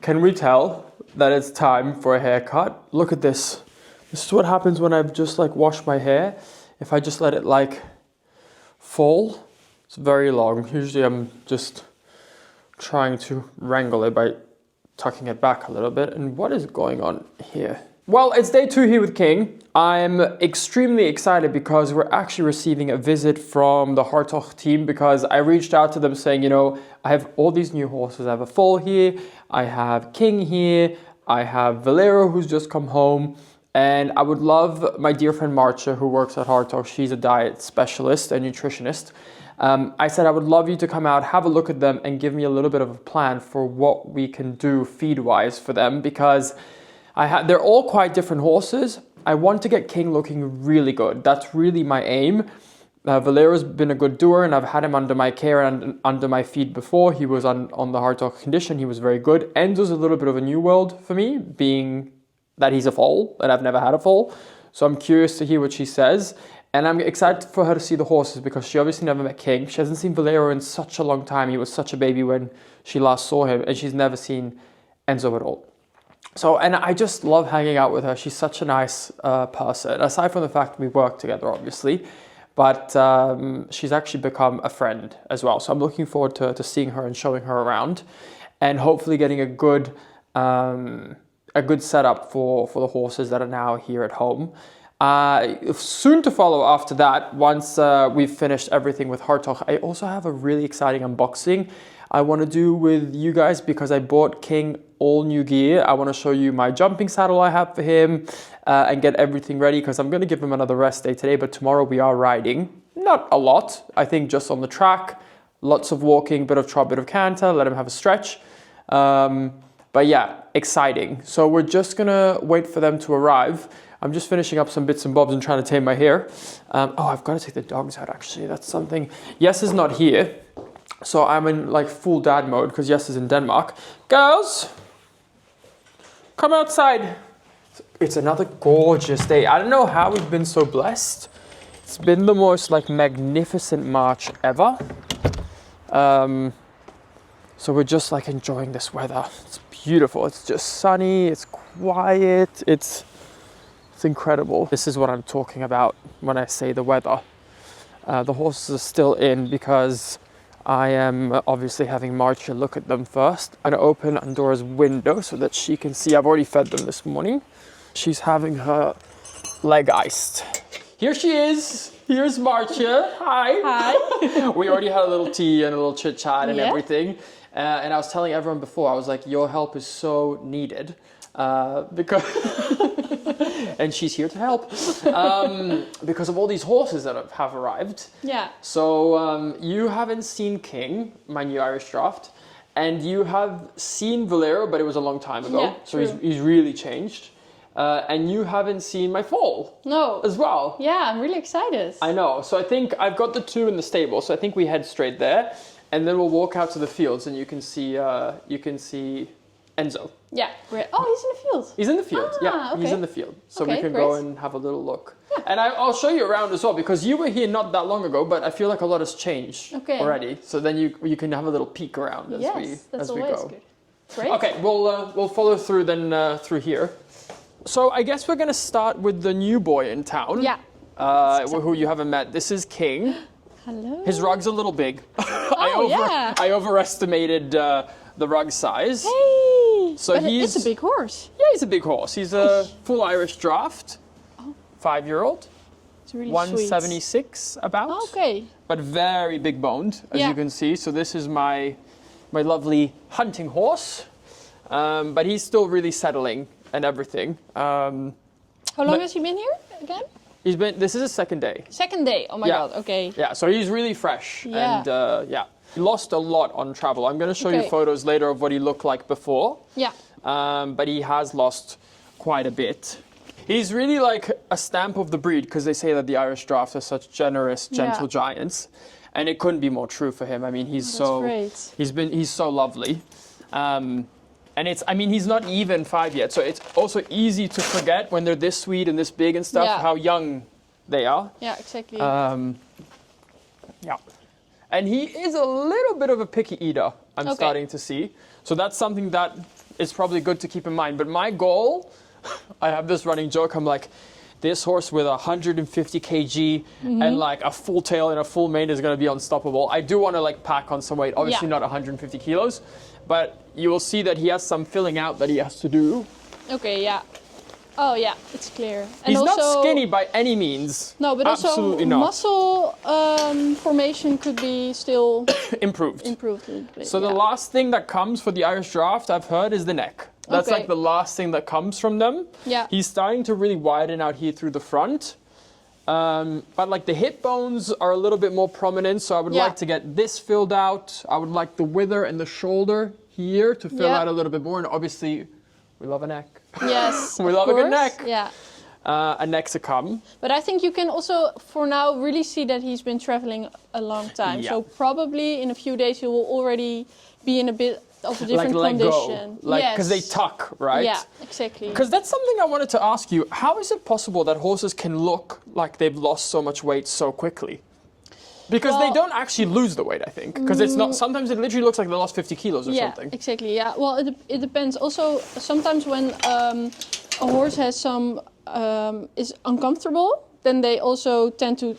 can we tell that it's time for a haircut? Look at this. This is what happens when I've just like washed my hair. If I just let it like fall, it's very long. Usually I'm just trying to wrangle it by tucking it back a little bit. And what is going on here? Well, it's day 2 here with King. I'm extremely excited because we're actually receiving a visit from the Harnacke team, because I reached out to them saying, you know, I have all these new horses. I have a foal here, I have King here, I have Valero who's just come home, and I would love my dear friend 𝒔𝒍𝒍𝒐𝒘, who works at Harnacke. She's a diet specialist and nutritionist. I said I would love you to come out, have a look at them, and give me a little bit of a plan for what we can do feed-wise for them, because they're all quite different horses. I want to get King looking really good. That's really my aim. Valero's been a good doer, and I've had him under my care and under my feed before. He was on the Harnacke condition. He was very good. Enzo's a little bit of a new world for me, being that he's a foal, and I've never had a foal. So I'm curious to hear what she says. And I'm excited for her to see the horses, because she obviously never met King. She hasn't seen Valero in such a long time. He was such a baby when she last saw him, and she's never seen Enzo at all. So, and I just love hanging out with her. She's such a nice person, aside from the fact we work together, obviously. But she's actually become a friend as well. So I'm looking forward to seeing her and showing her around, and hopefully getting a good setup for the horses that are now here at home. Soon to follow after that, once we've finished everything with Harnacke, I also have a really exciting unboxing I want to do with you guys, because I bought King all new gear. I want to show you my jumping saddle I have for him and get everything ready, because I'm going to give him another rest day today, but tomorrow we are riding. Not a lot, I think just on the track, lots of walking, bit of trot, bit of canter, let him have a stretch. But yeah, exciting. So we're just going to wait for them to arrive. I'm just finishing up some bits and bobs and trying to tame my hair. Oh, I've got to take the dogs out actually. That's something. Yes is not here. So I'm in like full dad mode because Yes is in Denmark. Girls, come outside. It's another gorgeous day. I don't know how we've been so blessed. It's been the most like magnificent March ever. So we're just like enjoying this weather. It's beautiful. It's just sunny. It's quiet. It's incredible. This is what I'm talking about when I say the weather. The horses are still in because I am obviously having Marcia look at them first. I'm gonna open Andora's window so that she can see. I've already fed them this morning. She's having her leg iced. Here she is. Here's Marcia. Hi. Hi. We already had a little tea and a little chit chat and everything. And I was telling everyone before, I was like, your help is so needed. Because and she's here to help because of all these horses that have arrived. Yeah. So you haven't seen King, my new Irish draft, and you have seen Valero, but it was a long time ago. Yeah, so he's really changed. And you haven't seen my foal. No. As well. Yeah, I'm really excited. I know. So I think I've got the 2 in the stable. So I think we head straight there, and then we'll walk out to the fields, and you can see Enzo. Yeah, great. Oh, he's in the field. He's in the field, Ah, okay. He's in the field. So we can great. go and have a little look. Yeah. And I'll show you around as well, because you were here not that long ago, but I feel like a lot has changed already. So then you can have a little peek around as we go. Good. Great. Okay, we'll follow through then through here. So I guess we're going to start with the new boy in town. Yeah. Who you haven't met. This is King. Hello. His rug's a little big. Oh, I overestimated the rug size. Hey. So but it's a big horse. Yeah, he's a big horse. He's a full Irish draft, 5-year-old. It's really 176 about. Oh, okay. But very big boned, as you can see. So this is my lovely hunting horse. But he's still really settling and everything. How long has he been here again? This is his 2nd day. 2nd day. Oh my God. Okay. Yeah. So he's really fresh. Yeah. And he lost a lot on travel. I'm going to show you photos later of what he looked like before. Yeah. But he has lost quite a bit. He's really like a stamp of the breed, because they say that the Irish drafts are such generous, gentle giants, and it couldn't be more true for him. I mean, he's so lovely. And he's not even 5 yet, so it's also easy to forget when they're this sweet and this big and stuff, how young they are. Yeah, exactly. And he is a little bit of a picky eater, I'm starting to see. So that's something that is probably good to keep in mind. But my goal, I have this running joke, I'm like, this horse with 150 kg and like a full tail and a full mane is going to be unstoppable. I do want to like pack on some weight, obviously not 150 kilos, but you will see that he has some filling out that he has to do. Okay, yeah. Oh yeah, it's clear. And He's also, not skinny by any means. No, but absolutely also not. muscle formation could be still improved. A little bit. So the last thing that comes for the Irish Draft, I've heard, is the neck. That's like the last thing that comes from them. Yeah. He's starting to really widen out here through the front. But like the hip bones are a little bit more prominent, so I would like to get this filled out. I would like the wither and the shoulder here to fill out a little bit more. And obviously, we love a neck. Yes, we love a good neck. Yeah. A neck's a come. But I think you can also, for now, really see that he's been traveling a long time. Yeah. So probably in a few days he will already be in a bit of a different condition. Go. Like, because they tuck, right? Yeah, exactly. Because that's something I wanted to ask you. How is it possible that horses can look like they've lost so much weight so quickly? Because they don't actually lose the weight, I think. Because it's not. Sometimes it literally looks like they lost 50 kilos or something. Yeah, exactly. Yeah. Well, it depends. Also, sometimes when a horse has some is uncomfortable, then they also tend to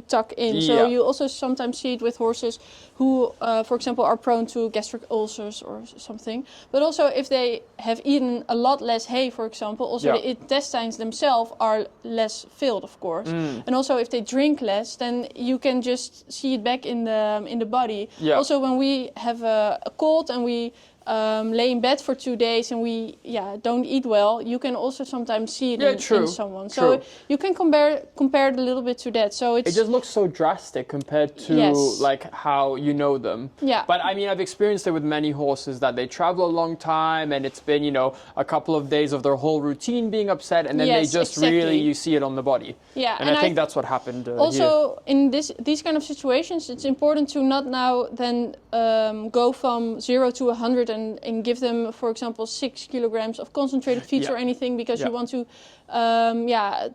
tuck in. So you also sometimes see it with horses who, for example, are prone to gastric ulcers or something. But also if they have eaten a lot less hay, for example, also the intestines themselves are less filled, of course. And also if they drink less, then you can just see it back in the body. Yeah. Also when we have a cold and we lay in bed for 2 days and we don't eat well, you can also sometimes see it in someone. So you can compare it a little bit to that. So it just looks so drastic compared to like how you know them. Yeah. But I mean, I've experienced it with many horses that they travel a long time and it's been, you know, a couple of days of their whole routine being upset and then they just really, you see it on the body. Yeah. And I think that's what happened also here. In these kind of situations, it's important to not now then go from 0 to 100 and give them, for example, 6 kilograms of concentrated feeds or anything, because you want to,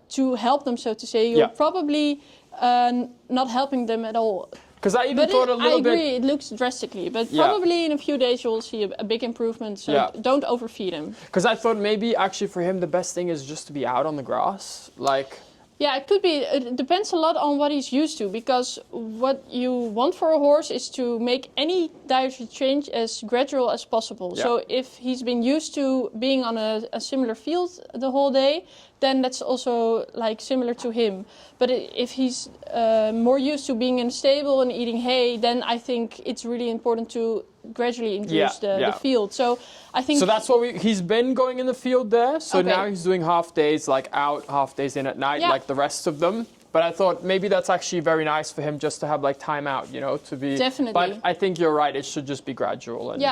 to help them, so to say. You're probably not helping them at all. Because I even thought a little bit... I agree, it looks drastically, but probably in a few days you'll see a big improvement, so don't overfeed him. Because I thought maybe actually for him the best thing is just to be out on the grass, like... Yeah, it could be. It depends a lot on what he's used to, because what you want for a horse is to make any dietary change as gradual as possible. Yeah. So if he's been used to being on a similar field the whole day, then that's also like similar to him. But if he's more used to being in a stable and eating hay, then I think it's really important to gradually increase the field. So I think... So that's what he's been going in the field there. So now he's doing half days like out, half days in at night, like the rest of them. But I thought maybe that's actually very nice for him just to have like time out, you know, to be... Definitely. But I think you're right, it should just be gradual. And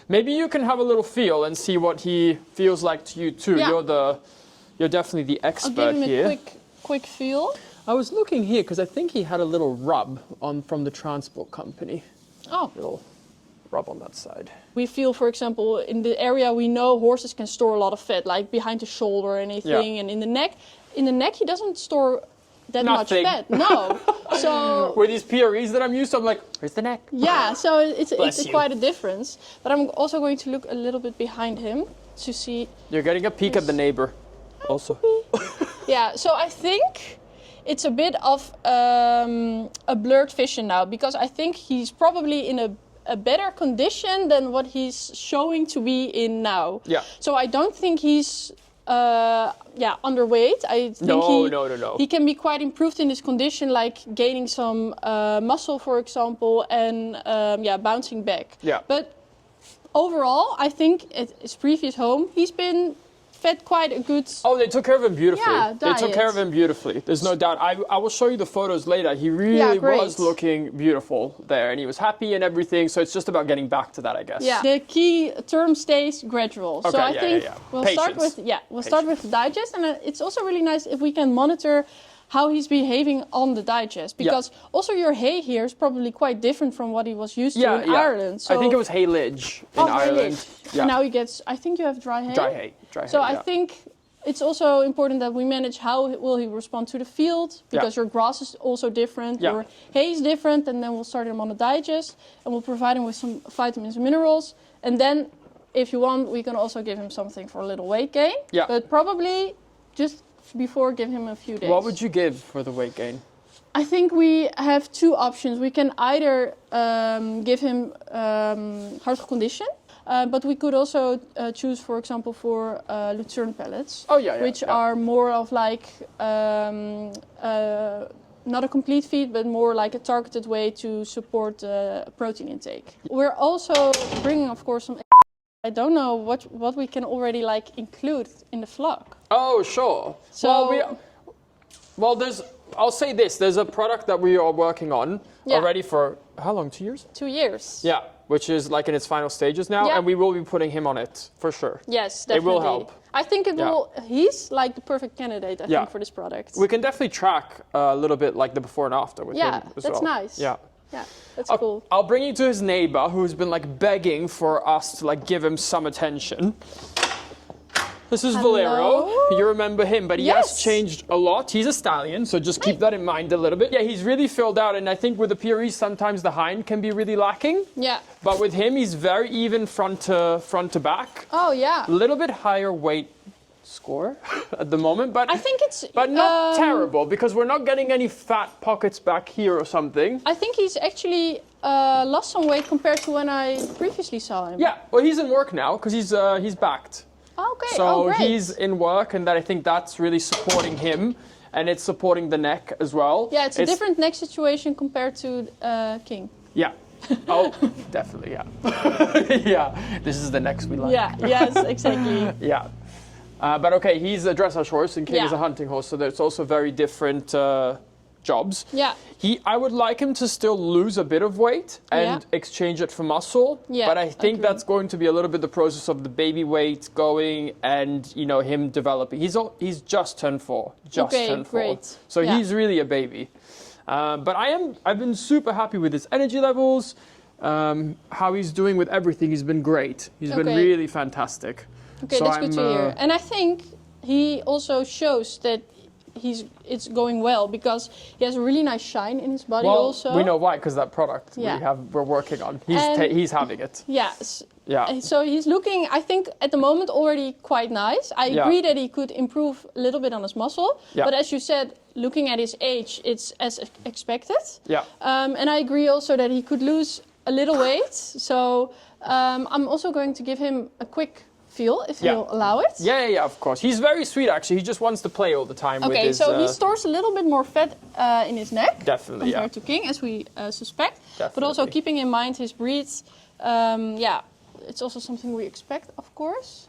maybe you can have a little feel and see what he feels like to you too. Yeah. You're definitely the expert here. I'll give him a quick feel. I was looking here because I think he had a little rub from the transport company. Oh. Little rub on that side. We feel, for example, in the area we know horses can store a lot of fat, like behind the shoulder or anything, and in the neck. In the neck, he doesn't store that much fat. No. So with these PREs that I'm used to, I'm like, where's the neck? Yeah, so it's quite a difference. But I'm also going to look a little bit behind him to see. You're getting a peek at the neighbor, also. Yeah. So I think it's a bit of a blurred vision now, because I think he's probably in a better condition than what he's showing to be in now. Yeah. So I don't think he's underweight. I think he can be quite improved in his condition, like gaining some muscle, for example, and bouncing back. Yeah. But overall, I think at his previous home, he's been fed quite a good... Oh, they took care of him beautifully. Yeah, they took care of him beautifully. There's no doubt. I will show you the photos later. He really was looking beautiful there, and he was happy and everything. So it's just about getting back to that, I guess. Yeah. The key term stays gradual. Okay, so I think we'll start with the digest, and it's also really nice if we can monitor how he's behaving on the digest, because also your hay here is probably quite different from what he was used to in Ireland. So I think it was haylage in Ireland. Yeah. And now he gets, I think you have dry hay. Dry hay. So I think it's also important that we manage how will he respond to the field, because your grass is also different, your hay is different, and then we'll start him on the digest, and we'll provide him with some vitamins and minerals, and then if you want, we can also give him something for a little weight gain. Yeah. But probably just before, give him a few days. What would you give for the weight gain? I think we have two options. We can either give him Harnacke condition, but we could also choose, for example, for Lucerne pellets, which are more of like not a complete feed, but more like a targeted way to support protein intake. We're also bringing, of course, some. I don't know what we can already like include in the flock. Oh, sure. So, I'll say this. There's a product that we are working on already for how long? 2 years? 2 years. Yeah, which is like in its final stages now, and we will be putting him on it for sure. Yes, definitely. It will help. I think it will. He's like the perfect candidate, I think, for this product. We can definitely track a little bit like the before and after with him as well. Yeah, that's nice. Yeah, that's cool. I'll bring you to his neighbor who's been like begging for us to like give him some attention. This is Valero. You remember him, but he has changed a lot. He's a stallion, so just keep that in mind a little bit. Yeah, he's really filled out, and I think with the Pyrenees, sometimes the hind can be really lacking. Yeah. But with him, he's very even front to back. Oh, yeah. A little bit higher weight score at the moment, but I think it's not terrible because we're not getting any fat pockets back here or something. I think he's actually lost some weight compared to when I previously saw him. Yeah, well, he's in work now because he's backed. Okay. So great. he's in work, and I think that's really supporting him, and it's supporting the neck as well. Yeah, it's a different neck situation compared to King. Yeah. Oh, definitely, yeah. Yeah, this is the next we like. Yeah, yes, exactly. Yeah. But okay, he's a dressage horse and King is a hunting horse, so there's also very different jobs. Yeah. I would like him to still lose a bit of weight and exchange it for muscle. Yeah, but I think that's going to be a little bit the process of the baby weight going and, you know, him developing. He's just turned 4. Turned 4. Great. So he's really a baby. But I've been super happy with his energy levels, how he's doing with everything. He's been great. He's been really fantastic. Okay, so that's good to hear. And I think he also shows that it's going well because he has a really nice shine in his body also. We know why, because that product we're working on. He's having it. Yes. Yeah. So he's looking, I think, at the moment already quite nice. I agree that he could improve a little bit on his muscle. Yeah. But as you said, looking at his age, it's as expected. Yeah. And I agree also that he could lose a little weight. So I'm also going to give him a quick feel, if you'll allow it. Yeah, of course. He's very sweet, actually. He just wants to play all the time with his... Okay, so he stores a little bit more fat in his neck. Definitely, compared to King, as we suspect. Definitely. But also keeping in mind his breeds. It's also something we expect, of course.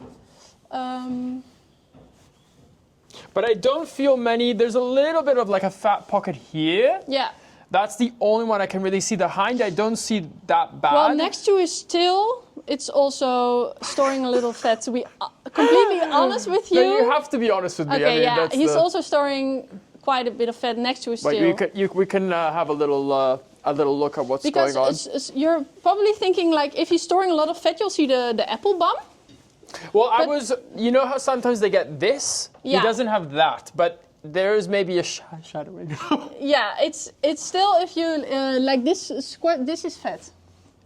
But I don't feel many... There's a little bit of like a fat pocket here. Yeah. That's the only one I can really see. The hind, I don't see that bad. Well, next to his tail, it's also storing a little fat, to be completely honest with you. Then you have to be honest with me. Okay, I mean, he's also storing quite a bit of fat next to his tail. We can have a little look at what's going on. Because you're probably thinking, like, if he's storing a lot of fat, you'll see the apple bum. Well, you know how sometimes they get this? Yeah. He doesn't have that, but there is maybe a shadowing. Yeah, it's still, if you like this squat, this is fat.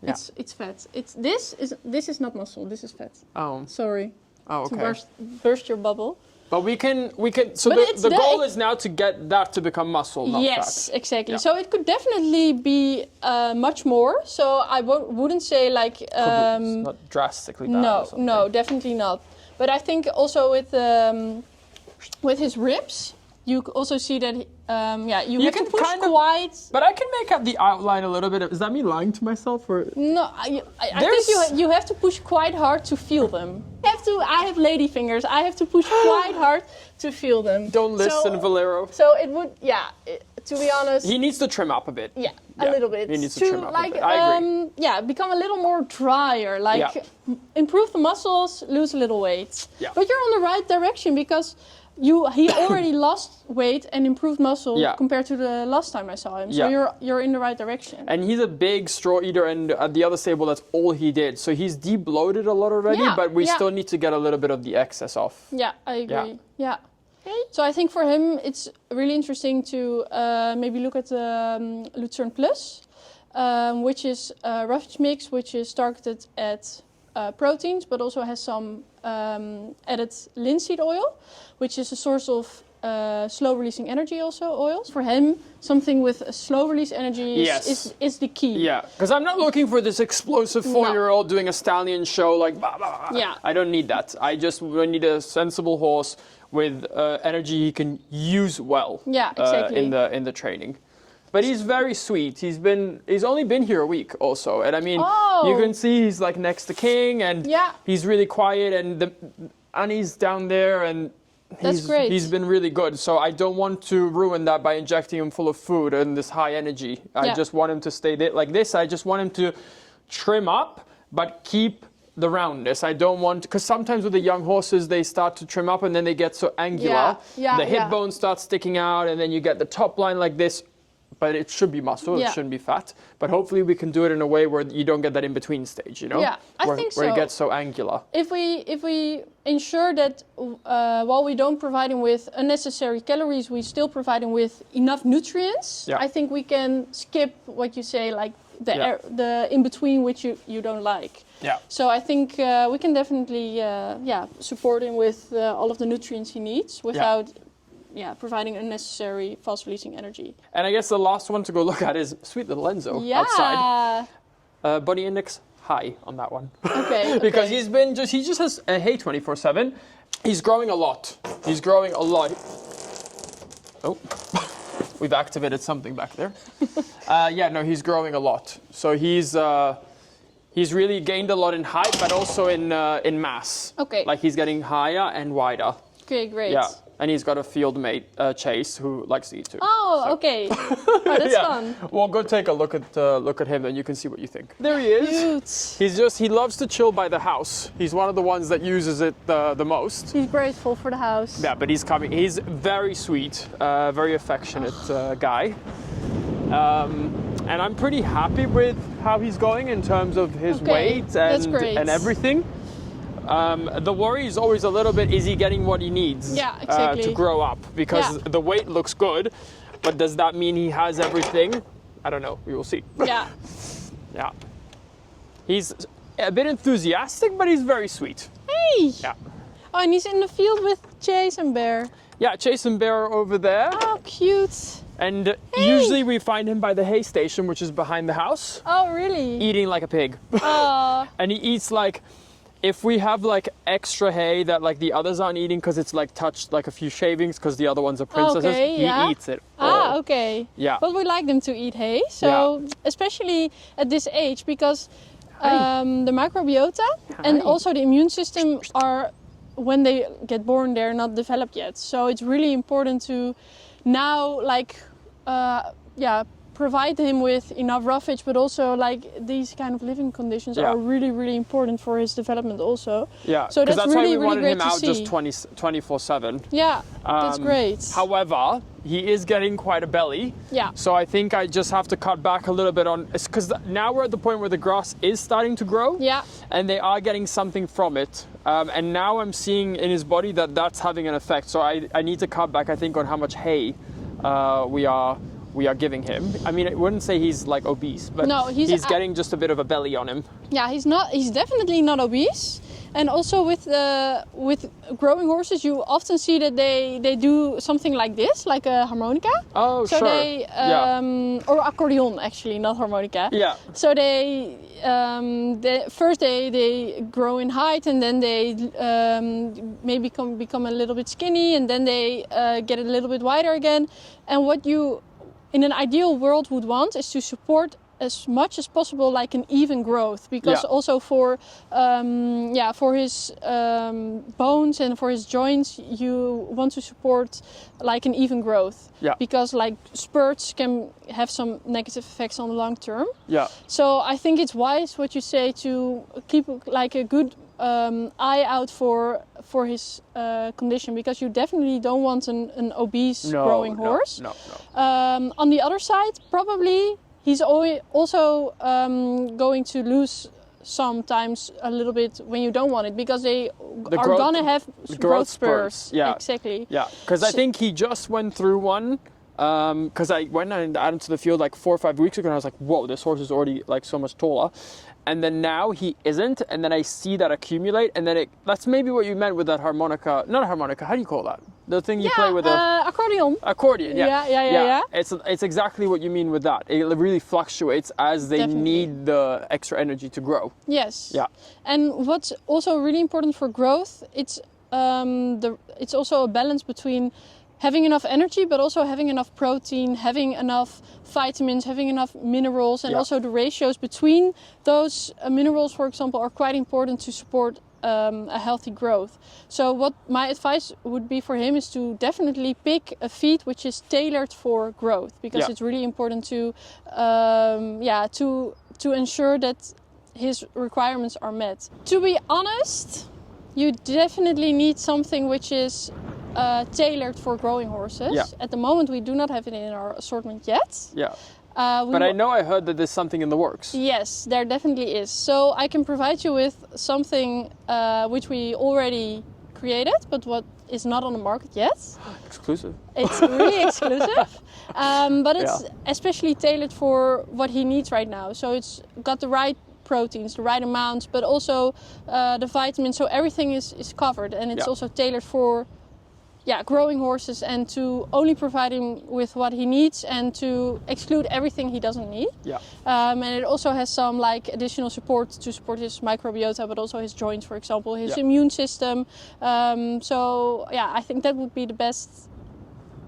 Yeah. It's fat. This is not muscle. This is fat. Oh. Sorry. Oh, okay. To burst your bubble. But we can. So the goal is now to get that to become muscle, not fat. Yes, exactly. Yeah. So it could definitely be much more. So I wouldn't say like. Not drastically bad. No, definitely not. But I think also with his ribs, you also see that, you have to push quite... But I can make up the outline a little bit. Is that me lying to myself? Or? No, I think you have to push quite hard to feel them. I have lady fingers. I have to push quite hard to feel them. Don't listen, Valero. So it would, to be honest... He needs to trim up a bit. Yeah, a little bit. He needs to trim up a bit. I agree. Become a little more drier. Improve the muscles, lose a little weight. Yeah. But you're on the right direction because... He already lost weight and improved muscle compared to the last time I saw him. So you're in the right direction. And he's a big straw eater, and at the other stable, that's all he did. So he's de-bloated a lot already, but we still need to get a little bit of the excess off. Yeah, I agree. Yeah. So I think for him, it's really interesting to maybe look at the Lucerne Plus, which is a roughage mix, which is targeted at proteins, but also has some added linseed oil, which is a source of slow-releasing energy also oils. For him, something with a slow-release energy is the key. Yeah, because I'm not looking for this explosive 4-year-old doing a stallion show like blah, blah, blah. Yeah. I don't need that. I just need a sensible horse with energy he can use well. Yeah, exactly. In the training. But he's very sweet. He's only been here a week also, and I mean, you can see he's like next to King, and he's really quiet, and Annie's down there, and he's been really good. So I don't want to ruin that by injecting him full of food and this high energy. I just want him to stay there like this. I just want him to trim up, but keep the roundness. I don't want, because sometimes with the young horses, they start to trim up and then they get so angular. The hip bone starts sticking out, and then you get the top line like this. But it should be muscle, it shouldn't be fat. But hopefully we can do it in a way where you don't get that in-between stage, you know? Yeah, I think so. Where it gets so angular. If we ensure that while we don't provide him with unnecessary calories, we still provide him with enough nutrients, I think we can skip what you say, like the in-between, which you don't like. Yeah. So I think we can definitely support him with all of the nutrients he needs without... providing unnecessary fast-releasing energy. And I guess the last one to go look at is sweet little Enzo outside. Body index high on that one. Okay. Because he just has a hay 24/7. He's growing a lot. Oh, we've activated something back there. He's growing a lot. So he's really gained a lot in height, but also in mass. Okay. Like he's getting higher and wider. Okay, great. Yeah. And he's got a field mate, Chase, who likes to eat too. Oh, so. Okay. Oh, that's fun. Well, go take a look at him, and you can see what you think. There he is. Cute. He loves to chill by the house. He's one of the ones that uses it the most. He's grateful for the house. Yeah, but he's coming. He's very sweet, very affectionate guy. And I'm pretty happy with how he's going in terms of his weight and everything. The worry is always a little bit, is he getting what he needs to grow up? Because the weight looks good, but does that mean he has everything? I don't know. We will see. Yeah. Yeah. He's a bit enthusiastic, but he's very sweet. Hey! Yeah. Oh, and he's in the field with Chase and Bear. Yeah, Chase and Bear are over there. Oh, cute. And usually we find him by the hay station, which is behind the house. Oh, really? Eating like a pig. Oh. And he eats like... If we have like extra hay that like the others aren't eating because it's like touched like a few shavings because the other ones are princesses, he eats it. Okay. Yeah. But we like them to eat hay, so especially at this age, because the microbiota and also the immune system are, when they get born, they're not developed yet. So it's really important to now provide him with enough roughage, but also like these kind of living conditions are really, really important for his development also. Yeah, so that's really, why we really wanted great him out to see. just 24/7. Yeah, that's great. However, he is getting quite a belly. Yeah. So I think I just have to cut back a little bit on, because now we're at the point where the grass is starting to grow. Yeah. And they are getting something from it. And now I'm seeing in his body that that's having an effect. So I need to cut back, I think, on how much hay we are giving him. I mean, I wouldn't say he's like obese, but no, he's getting just a bit of a belly on him. Yeah, he's definitely not obese. And also with growing horses, you often see that they do something like this, like a harmonica. Oh, so sure. Or accordion, actually, not harmonica. Yeah. So first they grow in height, and then they maybe become a little bit skinny, and then they get a little bit wider again. And what you in an ideal world would want is to support as much as possible like an even growth, because also for his bones and for his joints you want to support like an even growth, because like spurts can have some negative effects on the long term. So I think it's wise what you say to keep like a good eye out for his condition, because you definitely don't want an obese growing horse. No. On the other side, probably he's also going to lose sometimes a little bit when you don't want it, because they are gonna have growth spurs. Yeah, exactly. Yeah, because I think he just went through one. Because I went out into the field like 4 or 5 weeks ago, and I was like, "Whoa, this horse is already like so much taller." and then now he isn't, and then I see that accumulate, and then that's maybe what you meant with that harmonica, not a harmonica, how do you call that? The thing you play with accordion. Accordion, yeah. Yeah. It's exactly what you mean with that. It really fluctuates as they need the extra energy to grow. Yes. Yeah. And what's also really important for growth, it's also a balance between having enough energy, but also having enough protein, having enough vitamins, having enough minerals, and also the ratios between those minerals, for example, are quite important to support a healthy growth. So what my advice would be for him is to definitely pick a feed which is tailored for growth, because it's really important to ensure that his requirements are met. To be honest, you definitely need something which is tailored for growing horses. Yeah. At the moment, we do not have it in our assortment yet. Yeah. But I know I heard that there's something in the works. Yes, there definitely is. So I can provide you with something which we already created, but what is not on the market yet. Exclusive. It's really exclusive. But it's especially tailored for what he needs right now. So it's got the right proteins, the right amounts, but also the vitamins. So everything is covered, and it's also tailored for growing horses, and to only provide him with what he needs and to exclude everything he doesn't need. Yeah. And it also has some additional support to support his microbiota, but also his joints, for example, his immune system. I think that would be the best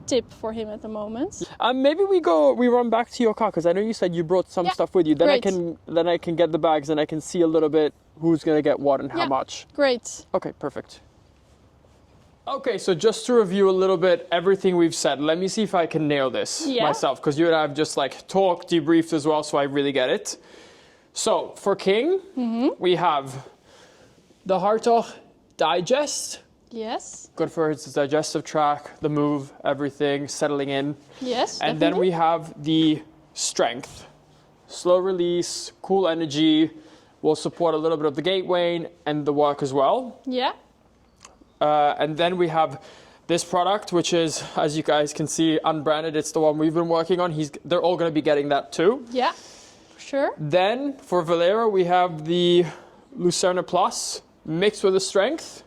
tip for him at the moment. Maybe we run back to your car, because I know you said you brought some stuff with you. Then I can get the bags and I can see a little bit who's gonna get what and how much. Great. Okay, perfect. Okay, so just to review a little bit everything we've said, let me see if I can nail this myself, because you and I have just talked, debriefed as well, so I really get it. So for King, we have the �㓏𝒏 Digest. Yes. Good for his digestive tract, the move, everything, settling in. Yes, and then we have the Strength. Slow release, cool energy, will support a little bit of the gait wane and the work as well. Yeah. And then we have this product, which is, as you guys can see, unbranded. It's the one we've been working on. They're all going to be getting that too. Yeah, for sure. Then for Valera, we have the Lucerne Plus mixed with the Strength.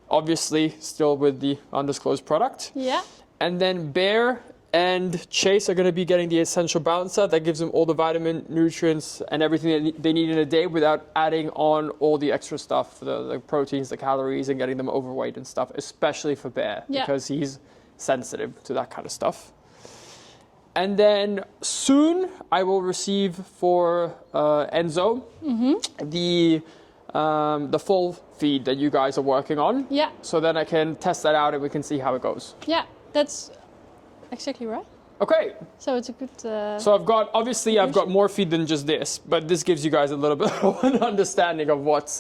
Obviously, still with the undisclosed product. Yeah. And then Bear and Chase are going to be getting the Essential Balancer that gives them all the vitamin, nutrients, and everything that they need in a day without adding on all the extra stuff, the proteins, the calories, and getting them overweight and stuff, especially for Bear, because he's sensitive to that kind of stuff. And then soon I will receive for Enzo the full feed that you guys are working on. Yeah. So then I can test that out and we can see how it goes. Yeah, that's exactly right. Okay. So it's a good... So I've got more feed than just this, but this gives you guys a little bit of an understanding of what's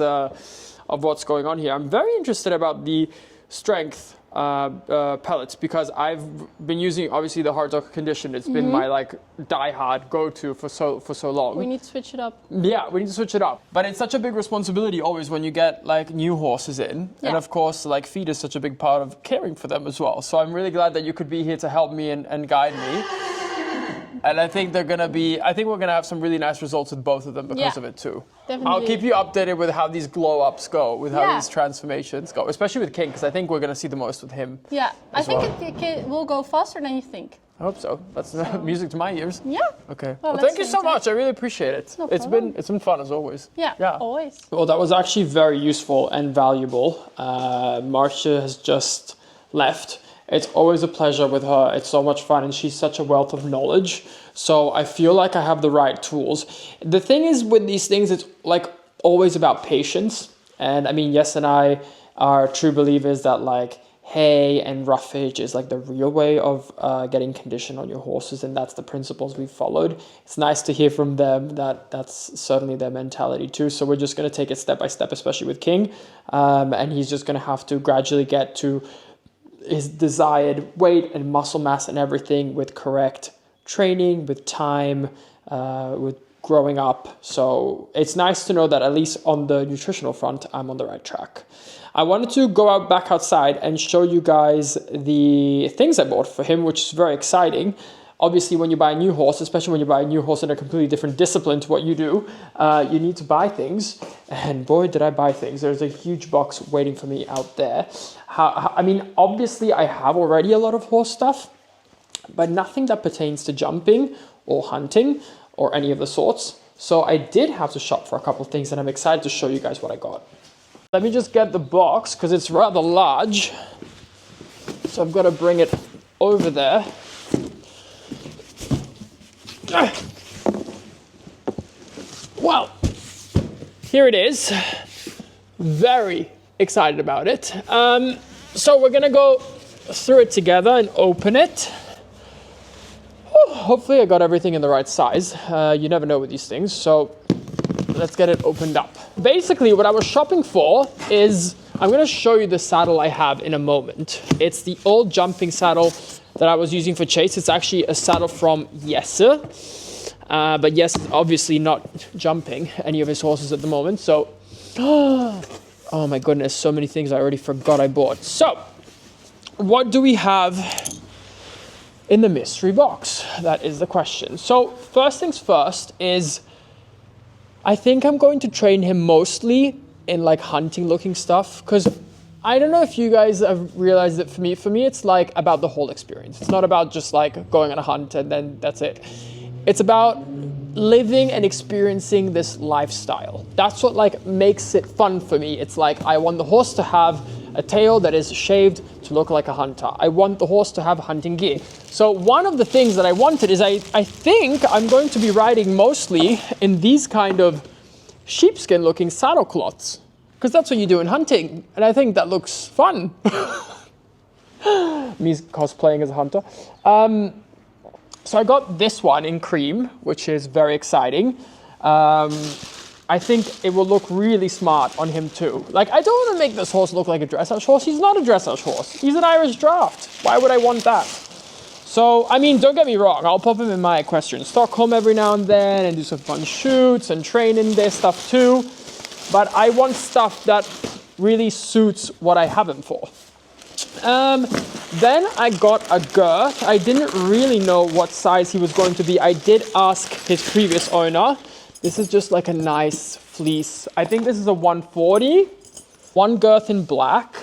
going on here. I'm very interested about the Strength pellets, because I've been using obviously the hard dog condition. It's been my die-hard go-to for so long. We need to switch it up. Yeah, we need to switch it up. But it's such a big responsibility always when you get new horses in. Yeah. And of course, feed is such a big part of caring for them as well. So I'm really glad that you could be here to help me and guide me. And I think we're gonna have some really nice results with both of them because of it too. Definitely. I'll keep you updated with how these glow ups go, with how these transformations go, especially with King, because I think we're gonna see the most with him. Yeah, I think it will go faster than you think. I hope so. That's music to my ears. Yeah. Okay. Well, thank you so much. I really appreciate it. No it's been fun as always. Yeah. Always. Well, that was actually very useful and valuable. Marcia has just left. It's always a pleasure with her. It's so much fun, and she's such a wealth of knowledge. So I feel like I have the right tools. The thing is with these things, it's always about patience. And I mean, Yes and I are true believers that hay and roughage is the real way of getting condition on your horses, and that's the principles we've followed. It's nice to hear from them that that's certainly their mentality too. So we're just going to take it step by step, especially with King, and he's just going to have to gradually get to his desired weight and muscle mass and everything with correct training, with time, with growing up. So it's nice to know that at least on the nutritional front, I'm on the right track. I wanted to go back outside and show you guys the things I bought for him, which is very exciting. obviously when you buy a new horse, especially when you buy a new horse in a completely different discipline to what you do, you need to buy things. And boy, did I buy things. There's a huge box waiting for me out there. I mean, obviously I have already a lot of horse stuff, but nothing that pertains to jumping or hunting or any of the sorts. So I did have to shop for a couple of things, and I'm excited to show you guys what I got. Let me just get the box because it's rather large. So I've got to bring it over there. Well, here it is. Very excited about it. So we're gonna go through it together and open it. Hopefully I got everything in the right size. You never know with these things. So let's get it opened up. Basically what I was shopping for is, I'm gonna show you the saddle I have in a moment. It's the old jumping saddle that I was using for chase. It's actually a saddle from 𝒋𝒐𝒍𝒍𝒐𝒘. But yes, obviously not jumping any of his horses at the moment. So, oh my goodness, so many things I already forgot I bought. So, what do we have in the mystery box? That is the question. So, first things first is, I think I'm going to train him mostly in like hunting looking stuff, because I don't know if you guys have realized that for me it's like about the whole experience. It's not about just like going on a hunt and then that's it. It's about living and experiencing this lifestyle. That's what like makes it fun for me. It's like, I want the horse to have a tail that is shaved to look like a hunter. I want the horse to have hunting gear. So one of the things that I wanted is I think I'm going to be riding mostly in these kind of sheepskin looking saddle cloths, because that's what you do in hunting. And I think that looks fun. Me cosplaying as a hunter. So I got this one in cream, which is very exciting. I think it will look really smart on him too. Like, I don't want to make this horse look like a dressage horse. He's not a dressage horse. He's an Irish draft. Why would I want that? So, I mean, don't get me wrong. I'll pop him in my equestrian Stockholm every now and then and do some fun shoots and train in their stuff too. But I want stuff that really suits what I have him for. Then I got a girth. I didn't really know what size he was going to be. I did ask his previous owner. This is just like a nice fleece. I think this is a 140. One girth in black.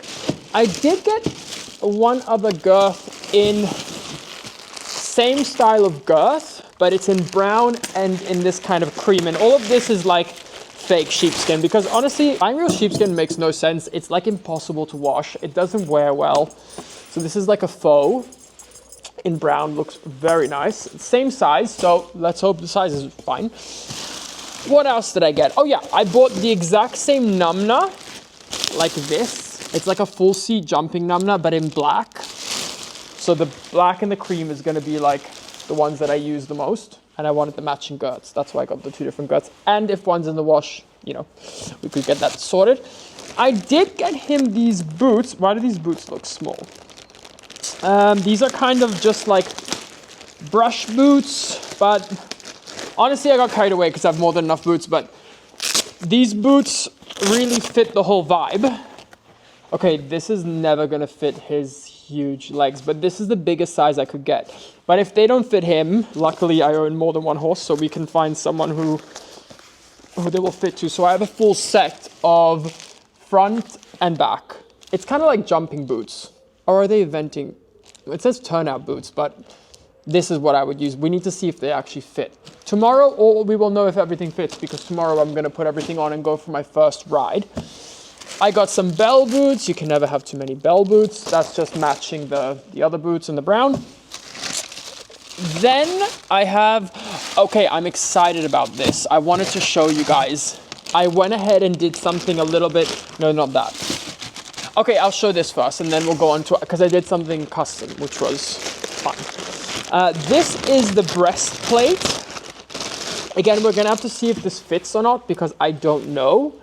I did get one other girth in same style of girth, but it's in brown and in this kind of cream. And all of this is like fake sheepskin, because honestly, buying real sheepskin makes no sense. It's like impossible to wash. It doesn't wear well. So this is like a faux in brown, looks very nice. Same size, so let's hope the size is fine. What else did I get? Oh yeah, I bought the exact same numna, like this. It's like a full seat jumping numna, but in black. So the black and the cream is gonna be like the ones that I use the most. And I wanted the matching girths. That's why I got the two different girths. And if one's in the wash, you know, we could get that sorted. I did get him these boots. Why do these boots look small? These are kind of just like brush boots, but honestly, I got carried away because I have more than enough boots, but these boots really fit the whole vibe. Okay, this is never gonna fit his huge legs, but this is the biggest size I could get. But if they don't fit him, luckily I own more than one horse, so we can find someone who they will fit to. So I have a full set of front and back. It's kind of like jumping boots. Or are they eventing? It says turnout boots, but this is what I would use. We need to see if they actually fit. Tomorrow, or we will know if everything fits, because tomorrow I'm gonna put everything on and go for my first ride. I got some bell boots. You can never have too many bell boots. That's just matching the other boots in the brown. Then I have, okay, I'm excited about this. I wanted to show you guys. I went ahead and did something a little bit, no, not that. Okay, I'll show this first and then we'll go on to, because I did something custom, which was fun. This is the breastplate. Again, we're gonna have to see if this fits or not, because I don't know.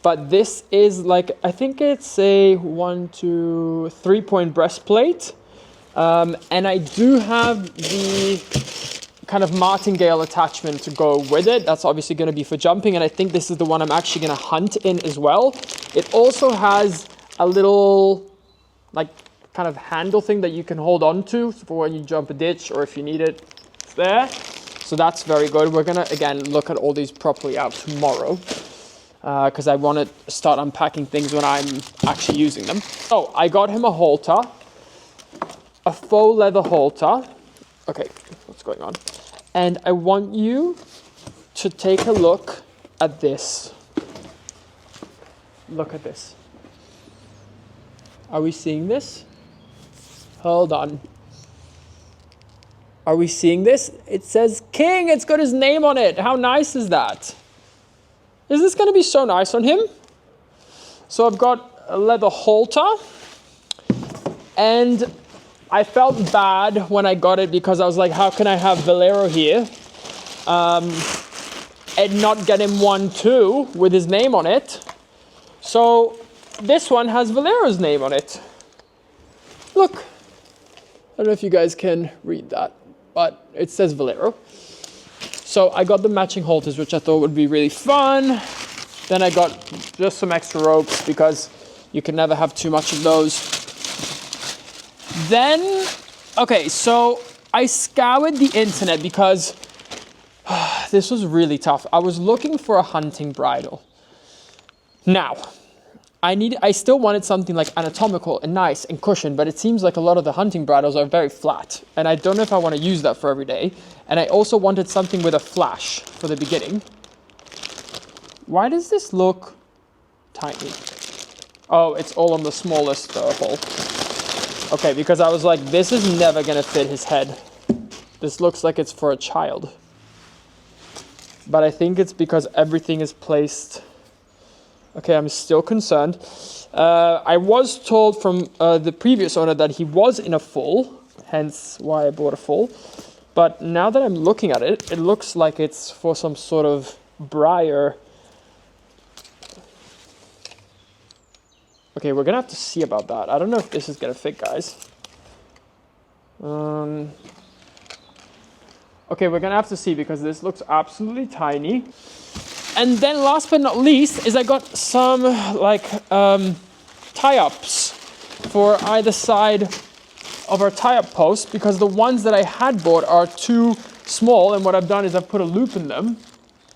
But this is like, I think it's a 1, 2, 3-point breastplate. And I do have the kind of martingale attachment to go with it. That's obviously going to be for jumping. And I think this is the one I'm actually going to hunt in as well. It also has a little like kind of handle thing that you can hold on to for when you jump a ditch or if you need it, it's there. So that's very good. We're gonna, again, look at all these properly out tomorrow because I want to start unpacking things when I'm actually using them. Oh, I got him a halter, a faux leather halter. Okay, what's going on? And I want you to take a look at this. Look at this. Are we seeing this? Hold on. Are we seeing this? It says King. It's got his name on it. How nice is that? Is this going to be so nice on him? So I've got a leather halter. And I felt bad when I got it because I was like, how can I have Valero here and not get him one too with his name on it? So this one has Valero's name on it. Look. I don't know if you guys can read that, but it says Valero. So I got the matching halters, which I thought would be really fun. Then I got just some extra ropes because you can never have too much of those. Then, okay, so I scoured the internet because this was really tough. I was looking for a hunting bridle. Now, I still wanted something like anatomical and nice and cushioned, but it seems like a lot of the hunting bridles are very flat. And I don't know if I want to use that for every day. And I also wanted something with a flash for the beginning. Why does this look tiny? Oh, it's all on the smallest hole. Okay, because I was like, this is never going to fit his head. This looks like it's for a child. But I think it's because everything is placed... Okay, I'm still concerned. I was told from the previous owner that he was in a full, hence why I bought a full. But now that I'm looking at it, it looks like it's for some sort of briar. Okay, we're gonna have to see about that. I don't know if this is gonna fit, guys. Okay, we're gonna have to see because this looks absolutely tiny. And then last but not least is I got some like tie-ups for either side of our tie-up post because the ones that I had bought are too small, and what I've done is I've put a loop in them.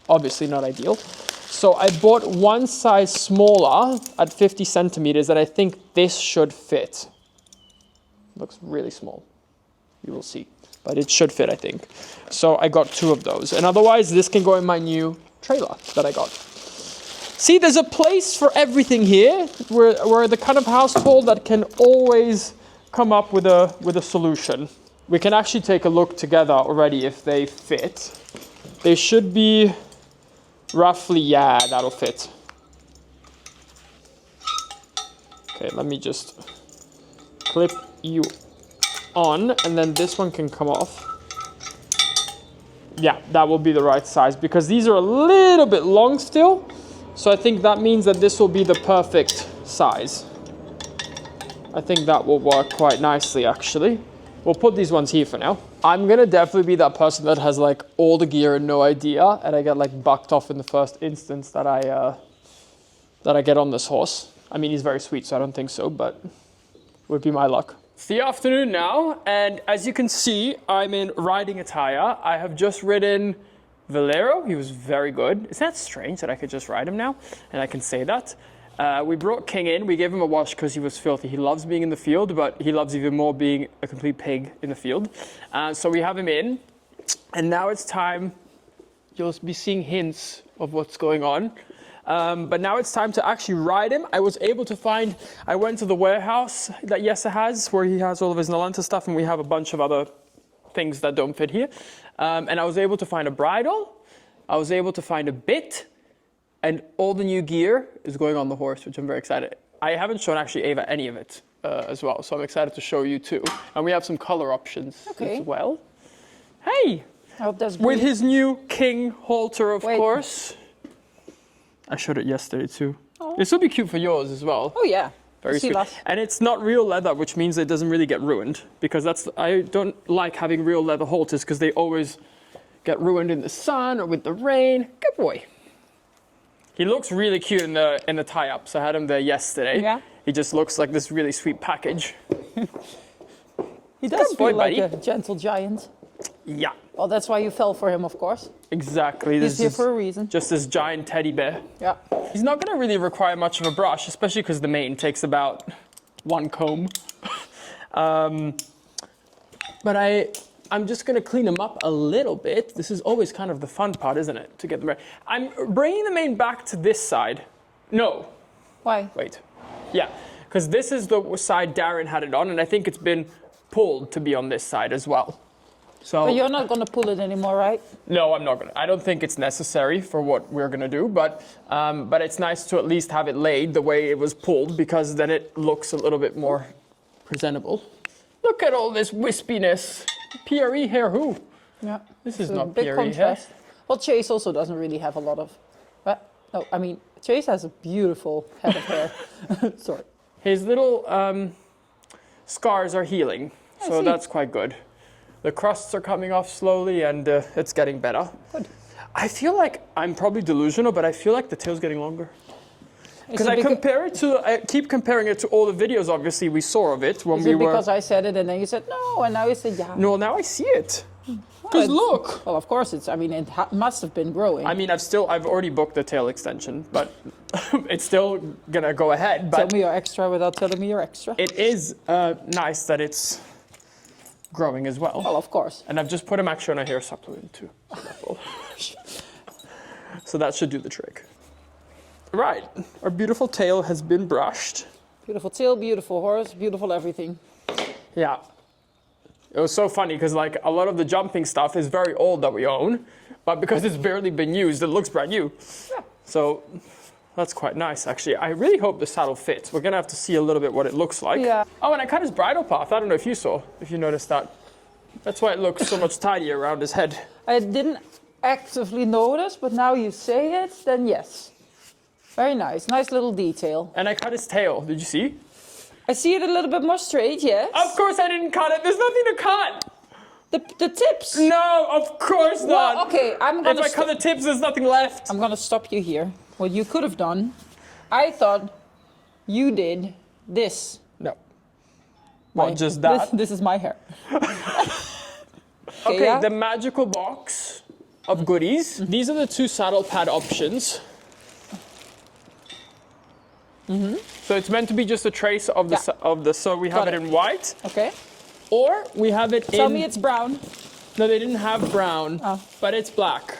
Obviously not ideal. So I bought one size smaller at 50 centimeters and I think this should fit. Looks really small. You will see. But it should fit, I think. So I got two of those. And otherwise this can go in my new trailer that I got. See, there's a place for everything here. We're the kind of household that can always come up with a solution. We can actually take a look together already if they fit. They should be roughly, yeah, that'll fit. Okay, let me just clip you on and then this one can come off. Yeah, that will be the right size because these are a little bit long still. So I think that means that this will be the perfect size. I think that will work quite nicely actually. We'll put these ones here for now. I'm gonna definitely be that person that has like all the gear and no idea and I get like bucked off in the first instance that I get on this horse. I mean, he's very sweet, so I don't think so, but would be my luck. It's the afternoon now, and as you can see, I'm in riding attire. I have just ridden Valero. He was very good. Isn't that strange that I could just ride him now? And I can say that. We brought King in. We gave him a wash because he was filthy. He loves being in the field, but he loves even more being a complete pig in the field. So we have him in, and now it's time. You'll be seeing hints of what's going on. But now it's time to actually ride him. I was able to find, I went to the warehouse that 𝒋𝒐𝒍𝒍𝒐𝒘 has, where he has all of his Nalanta stuff, and we have a bunch of other things that don't fit here. And I was able to find a bridle, I was able to find a bit, and all the new gear is going on the horse, which I'm very excited. I haven't shown actually Ava any of it as well, so I'm excited to show you too. And we have some color options as well. Hey! Oh, that's with his new King halter, of course. I showed it yesterday too. Oh. This will be cute for yours as well. Oh yeah. Very sweet. And it's not real leather, which means it doesn't really get ruined. Because I don't like having real leather halters because they always get ruined in the sun or with the rain. Good boy. He looks really cute in the tie-ups. I had him there yesterday. Yeah. He just looks like this really sweet package. He does Good boy, feel like buddy. a gentle giant. Yeah, Well, that's why you fell for him, of course. exactly. He's This here is for a reason. just this giant teddy bear. Yeah. He's not going to really require much of a brush, especially because the mane takes about one comb. But I'm just going to clean him up a little bit. This is always kind of the fun part, isn't it? To get the mane. I'm bringing the mane back to this side. No, Why? wait. Yeah, because this is the side Darren had it on, and I think it's been pulled to be on this side as well. So But you're not going to pull it anymore, right? no, I'm not gonna. I don't think it's necessary for what we're gonna do, but it's nice to at least have it laid the way it was pulled, because then it looks a little bit more presentable. Look at all this wispiness. PRE hair, who? Yeah. This is So not big PRE contrast. hair. Well, Chase also doesn't really have a lot of. What? No, I mean Chase has a beautiful head of hair. Sorry. His little scars are healing, so see. that's quite good. The crusts are coming off slowly, and it's getting better. Good. I feel like I'm probably delusional, but I feel like the tail's getting longer. Because I keep comparing it to all the videos, obviously, we saw of it when Is we it were. because I said it and then you said no, and now you said yeah? No, now I see it. Because it's- look. Well, of course it's. I mean, it must have been growing. I mean, I've already booked the tail extension, but it's still gonna go ahead. Tell But me you're extra without telling me you're extra. it is nice that it's growing as well. Well, of course. And I've just put him actually on a hair supplement too. So that should do the trick. Right, our beautiful tail has been brushed. Beautiful tail, beautiful horse, beautiful everything. Yeah. It was so funny because like a lot of the jumping stuff is very old that we own, but because it's barely been used, it looks brand new. Yeah. So that's quite nice actually. I really hope the saddle fits. We're gonna have to see a little bit what it looks like. Yeah. Oh, and I cut his bridle path. I don't know if you noticed that. That's why it looks so much tidier around his head. I didn't actively notice, but now you say it, then yes. Very nice. Nice little detail. And I cut his tail. Did you see? I see it a little bit more straight, yes. Of course I didn't cut it. There's nothing to cut. The tips. No, of course not. Well, okay, If I cut the tips, there's nothing left. I'm gonna stop you here. What you could have done, I thought you did this. No. What, just that? This is my hair. Okay, yeah? the magical box of goodies. These are the two saddle pad options. So it's meant to be just a trace of the so we have Got it it. in white, Okay. or we have it Tell in. me it's brown. No, they didn't have brown, Oh. but it's black.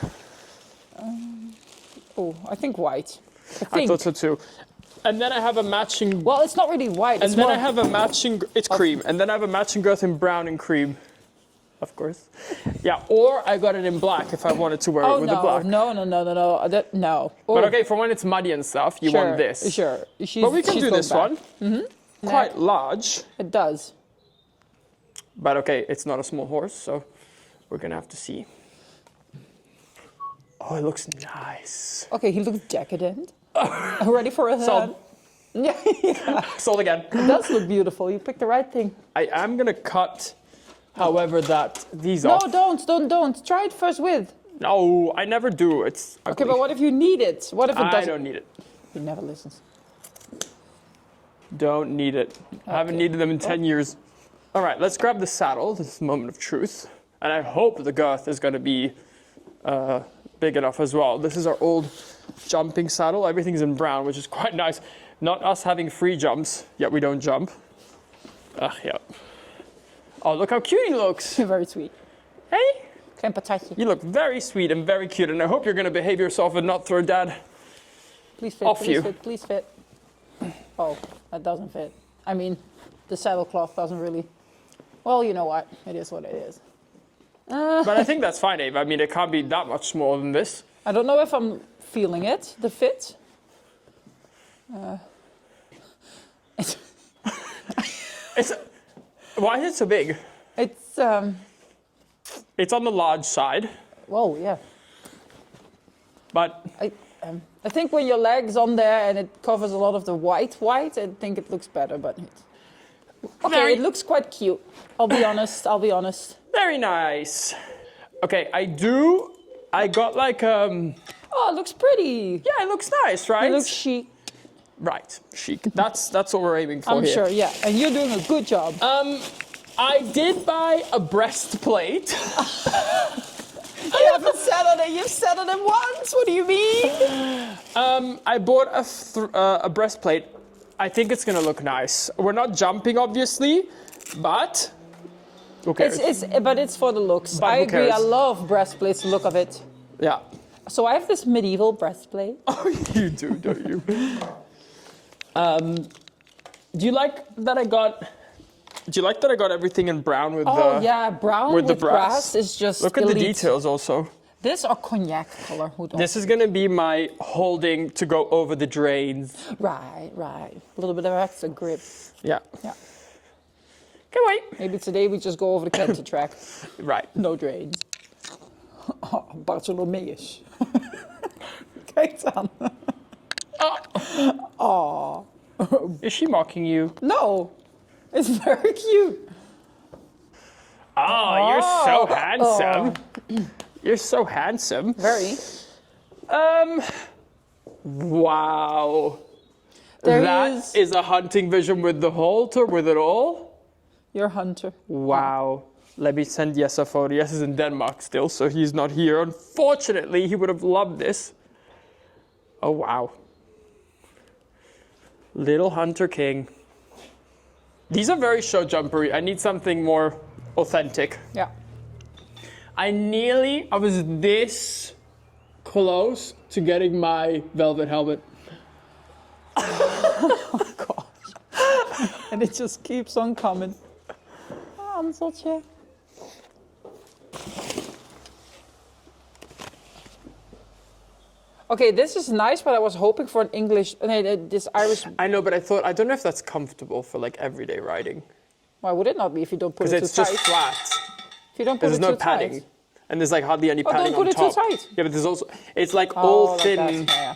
Oh, I think white. I thought so too. And then I have a matching. Well, it's not really white. And It's then more I have a matching. It's cream, and then I have a matching girth in brown and cream. Of course. Yeah, or I got it in black if I wanted to wear it with the black. no. No. But Oh, okay, for when it's muddy and stuff, you sure, want this. Sure. But we can she's do going this back. one. Quite large. It does. But okay, it's not a small horse, so we're gonna have to see. Oh, it looks nice. Okay, he looks decadent. Ready for a Sold. hand? Yeah, Sold again. it does look beautiful. You picked the right thing. I am gonna cut, however, these No, off. don't. Try it first with. No, I never do. It's ugly. Okay, but what if you need it? What if it I doesn't? don't need it. He never listens. Don't need it. I haven't needed them in 10 years. All right, let's grab the saddle. This is the moment of truth. And I hope the girth is going to be big enough as well. This is our old jumping saddle. Everything's in brown, which is quite nice. Not us having free jumps, yet we don't jump. Yeah. Oh, look how cute he looks. You're very sweet. Hey, Klein patatje. you look very sweet and very cute. And I hope you're going to behave yourself and not throw dad. Please fit, Off please you. fit, please fit. Oh, that doesn't fit. I mean, the saddle cloth doesn't really... Well, you know what? It is what it is. But I think that's fine, Eve. I mean, it can't be that much smaller than this. I don't know if I'm feeling it, the fit. Why is it so big? It's, It's on the large side, whoa, yeah. but I think when your leg's on there and it covers a lot of the white, I think it looks better, but... Okay, it looks quite cute. I'll be honest. Very nice. Okay, I got like, Oh, it looks pretty. yeah, it looks nice, right? It looks chic. Right, chic. That's what we're aiming for I'm here. sure, yeah. And you're doing a good job. I did buy a breastplate. You haven't sat on it. You've sat on it once. What do you mean? I bought a breastplate. I think it's gonna look nice. We're not jumping, obviously, but who cares? But it's for the looks. But I who agree. cares? I love breastplates. The look of it. Yeah. So I have this medieval breastplate. Oh, you do, don't you? Do you like that I got? Do you like that I got everything in brown with Oh yeah, brown with the brass is just Look at the elite. details also. This or cognac color. Who don't? This is gonna be my holding to go over the drains. Right. A little bit of extra grip. Yeah. Yeah. Can wait. Maybe today we just go over the Kenten track. Right. No drains. Oh, Bartholomeus. Kijk dan. Oh. Is she mocking you? No. It's very cute. Oh, you're so handsome. You're so handsome. Very. Wow. There That is a hunting vision with the halter, with it all. You're a hunter. Wow. Let me send Jesse a photo. Jesse is in Denmark still, so he's not here. Unfortunately, he would have loved this. Oh, wow. Little Hunter King. These are very show jumpery. I need something more authentic. Yeah. I was this close to getting my velvet helmet. And it just keeps on coming. ___. Okay, this is nice, but I was hoping for an English, this Irish. I know, but I don't know if that's comfortable for like everyday riding. Why would it not be if you don't put it too Because tight? it's just flat. If you don't put There's it no too padding. tight. And there's like hardly any padding don't put on it too top. tight. Yeah, but there's also, it's like all like thin. that. Yeah.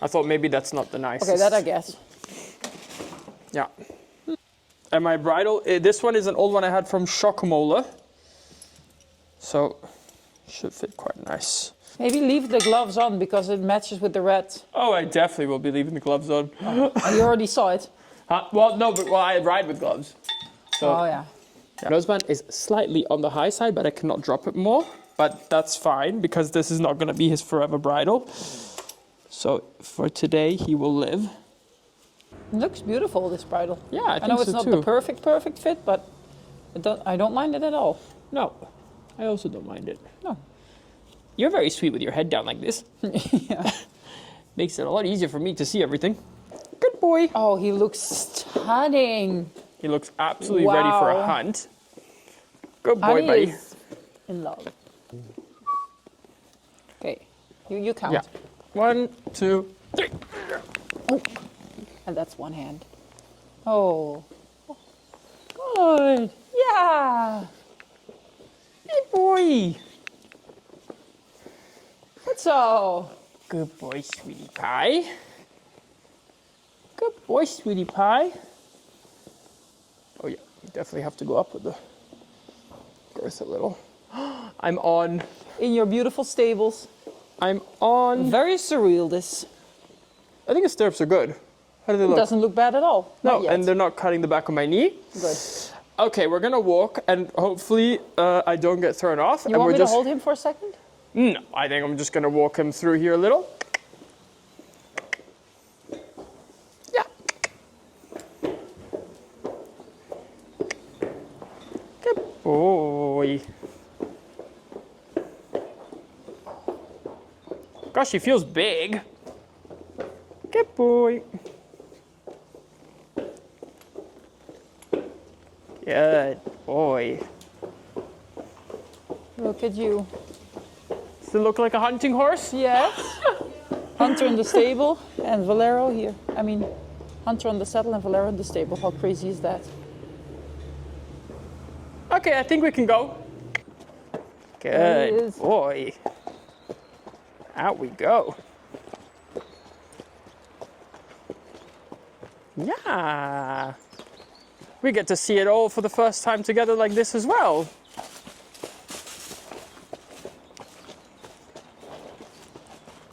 I thought maybe that's not the nicest. Okay, that I guess. Yeah. And my bridle, this one is an old one I had from 𝒋𝒐𝒍𝒍𝒐𝒘. So, should fit quite nice. Maybe leave the gloves on because it matches with the red. Oh, I definitely will be leaving the gloves on. Oh, you already saw it. Well, no, but I ride with gloves. So, Oh yeah. noseband is slightly on the high side, but I cannot drop it more. But that's fine because this is not going to be his forever bridle. So for today, he will live. It looks beautiful, this bridle. Yeah, I think know so it's not too. the perfect fit, but I don't mind it at all. No, I also don't mind it. No. You're very sweet with your head down like this. Yeah. Makes it a lot easier for me to see everything. Good boy. Oh, he looks stunning. He looks absolutely ready for a Wow. hunt. Good boy, Honey buddy. is in love. Okay, you count. Yeah. 1, 2, 3. Oh. And that's one hand. Oh. Good. Yeah. Good boy. So. Good boy, sweetie pie. Good boy, sweetie pie. Oh yeah, you definitely have to go up with the girth a little. I'm on. In your beautiful stables. I'm on. Very surreal, this. I think the stirrups are good. How do they look? Doesn't look bad at all. No, Not yet. and they're not cutting the back of my knee. Good. Okay, we're gonna walk, and hopefully I don't get thrown off. You and want we're me just... to hold him for a second? No, I think I'm just gonna walk him through here a little. Yeah. Good boy. Gosh, he feels big. Good boy. Good boy. Look at you. Does it look like a hunting horse? Yes. Hunter in the stable and Valero here. I mean, Hunter on the saddle and Valero in the stable. How crazy is that? Okay, I think we can go. There he Good is. boy. Out we go. Yeah. We get to see it all for the first time together like this as well.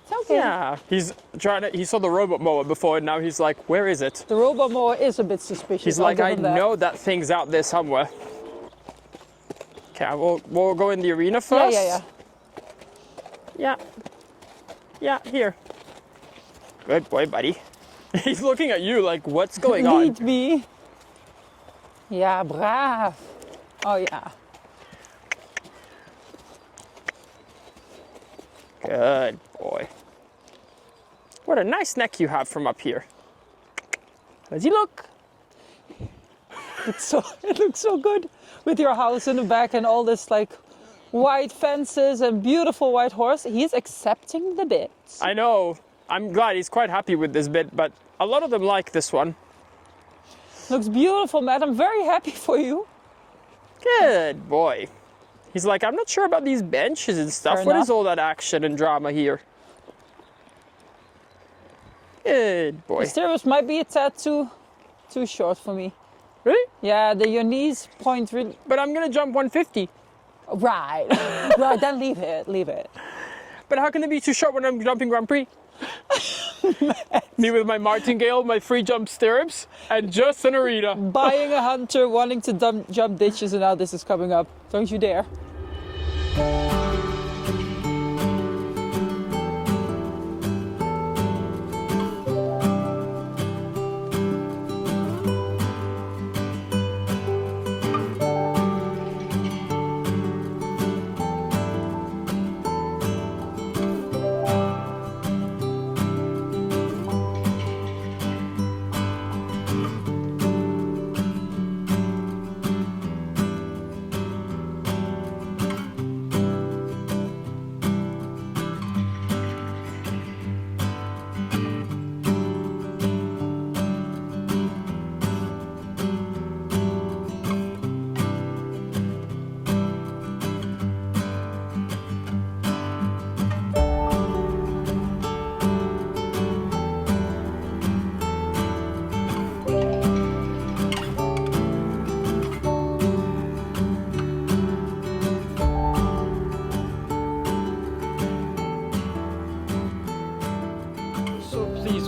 It's okay. Yeah, he's trying to. He saw the robot mower before, and now he's like, "Where is it?" The robot mower is a bit suspicious. He's I'll like, give "I him that. know that thing's out there somewhere." Okay, we'll go in the arena first. Yeah. Yeah, here. Good boy, buddy. He's looking at you like, "What's going on?" Lead me. Yeah, braaf. Oh yeah. Good boy. What a nice neck you have from up here. Does he look? It looks so good with your house in the back and all this like white fences and beautiful white horse. He's accepting the bits. I know. I'm glad he's quite happy with this bit, but a lot of them like this one. Looks beautiful, Matt. I'm very happy for you. Good boy. He's like, "I'm not sure about these benches and stuff. Fair What enough. is all that action and drama here?" Good boy. The stirrups might be a tad too short for me. Really? Yeah, your knees point really. But I'm gonna jump 150. Right. Right, then leave it. But how can it be too short when I'm jumping Grand Prix? Me with my martingale, my free jump stirrups, and just an arena. Buying a hunter, wanting to jump ditches, and now this is coming up. Don't you dare.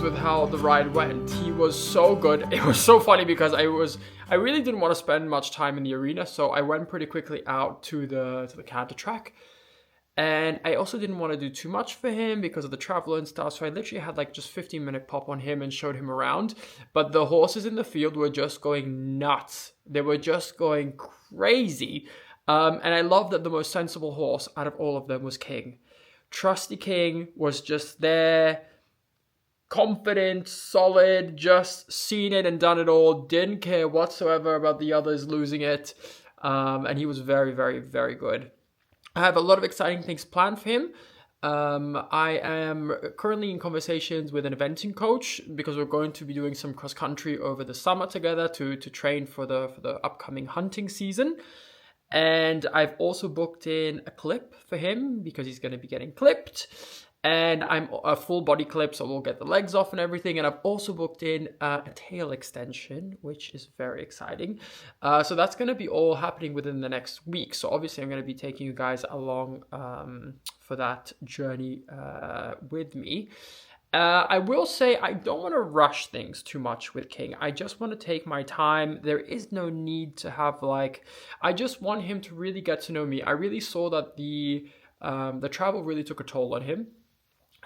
With how the ride went. He was so good. It was so funny because I really didn't want to spend much time in the arena, so I went pretty quickly out to the canter track. And I also didn't want to do too much for him because of the travel and stuff, so I literally had like just 15-minute pop on him and showed him around. But the horses in the field were just going nuts. They were just going crazy. And I love that the most sensible horse out of all of them was King. Trusty King was just there, confident, solid, just seen it and done it all, didn't care whatsoever about the others losing it, and he was very, very, very good. I have a lot of exciting things planned for him. I am currently in conversations with an eventing coach because we're going to be doing some cross country over the summer together to train for the upcoming hunting season. And I've also booked in a clip for him because he's going to be getting clipped. And I'm a full body clip, so we'll get the legs off and everything. And I've also booked in a tail extension, which is very exciting. So that's going to be all happening within the next week. So obviously I'm going to be taking you guys along for that journey with me. I will say I don't want to rush things too much with King. I just want to take my time. There is no need to have I just want him to really get to know me. I really saw that the travel really took a toll on him.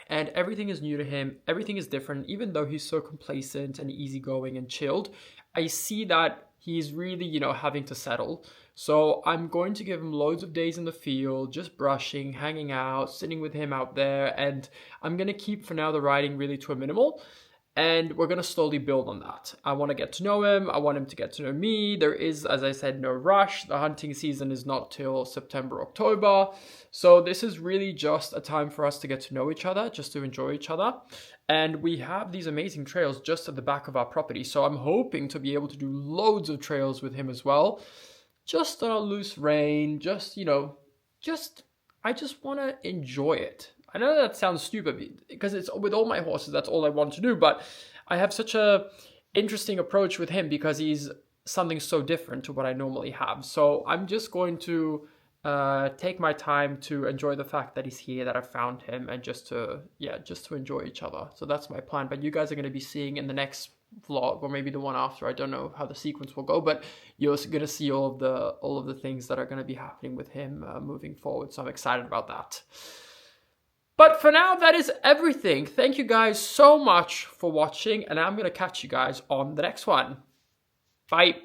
And everything is new to him. Everything is different. Even though he's so complacent and easygoing and chilled, I see that he's really, having to settle. So I'm going to give him loads of days in the field, just brushing, hanging out, sitting with him out there. And I'm going to keep, for now, the riding really to a minimal. And we're going to slowly build on that. I want to get to know him. I want him to get to know me. There is, as I said, no rush. The hunting season is not till September, October. So this is really just a time for us to get to know each other, just to enjoy each other. And we have these amazing trails just at the back of our property. So I'm hoping to be able to do loads of trails with him as well. Just on a loose rein, I just want to enjoy it. I know that sounds stupid because it's with all my horses, that's all I want to do. But I have such a interesting approach with him because he's something so different to what I normally have. So I'm just going to take my time to enjoy the fact that he's here, that I found him, and just to enjoy each other. So that's my plan. But you guys are going to be seeing in the next vlog, or maybe the one after, I don't know how the sequence will go, but you're also going to see all of the things that are going to be happening with him moving forward. So I'm excited about that. But for now, that is everything. Thank you guys so much for watching, and I'm going to catch you guys on the next one. Bye.